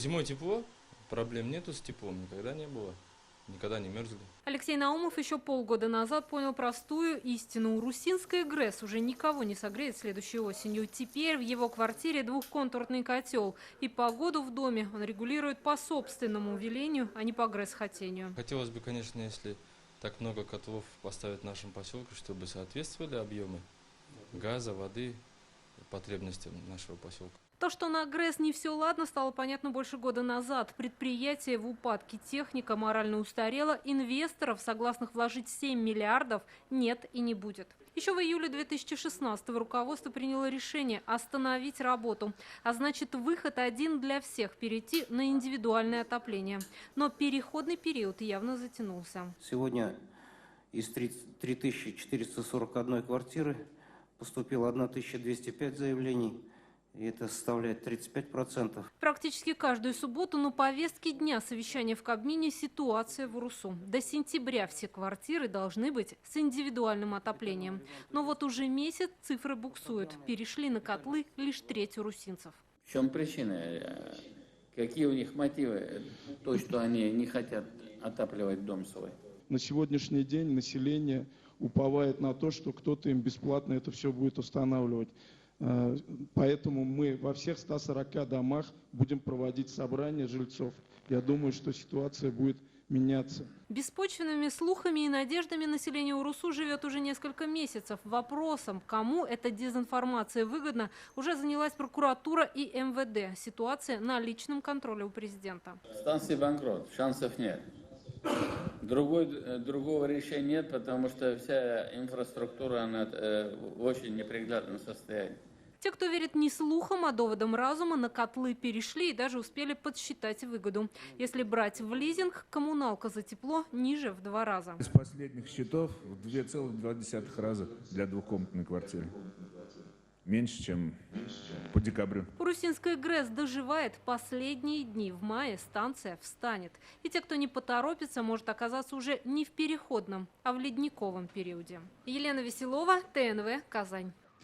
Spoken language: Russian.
Зимой тепло, проблем нету с теплом, никогда не было, никогда не мерзли. Алексей Наумов еще полгода назад понял простую истину. Урусинская ГРЭС уже никого не согреет следующей осенью. Теперь в его квартире двухконтурный котел. И погоду в доме он регулирует по собственному велению, а не по ГРЭС-хотению. Хотелось бы, конечно, если так много котлов поставить в нашем поселке, чтобы соответствовали объемы газа, воды, потребностям нашего поселка. То, что на ГРЭС не все ладно, стало понятно больше года назад. Предприятие в упадке, техника морально устарела, инвесторов, согласных вложить 7 миллиардов, нет и не будет. Еще в июле 2016-го руководство приняло решение остановить работу. А значит, выход один для всех – перейти на индивидуальное отопление. Но переходный период явно затянулся. Сегодня из 3441 квартиры поступило 1205 заявлений. И это составляет 35%. Практически каждую субботу на повестке дня совещания в Кабмине ситуация в УРУСу. До сентября все квартиры должны быть с индивидуальным отоплением. Но вот уже месяц цифры буксуют. Перешли на котлы лишь треть урусинцев. В чем причина? Какие у них мотивы? То, что они не хотят отапливать дом свой. На сегодняшний день население уповает на то, что кто-то им бесплатно это все будет устанавливать. Поэтому мы во всех 140 домах будем проводить собрания жильцов. Я думаю, что ситуация будет меняться. Беспочвенными слухами и надеждами население УРУСу живет уже несколько месяцев. Вопросом, кому эта дезинформация выгодна, уже занялась прокуратура и МВД. Ситуация на личном контроле у президента. Станция банкрот, шансов нет. Другого решения нет, потому что вся инфраструктура она, в очень неприглядном состоянии. Те, кто верит не слухам, а доводам разума, на котлы перешли и даже успели подсчитать выгоду. Если брать в лизинг, коммуналка за тепло ниже в 2 раза. Из последних счетов в 2,2 раза для двухкомнатной квартиры. Меньше, чем по декабрю. Урусинская ГРЭС доживает последние дни. В мае станция встанет. И те, кто не поторопится, может оказаться уже не в переходном, а в ледниковом периоде. Елена Веселова, ТНВ, Казань.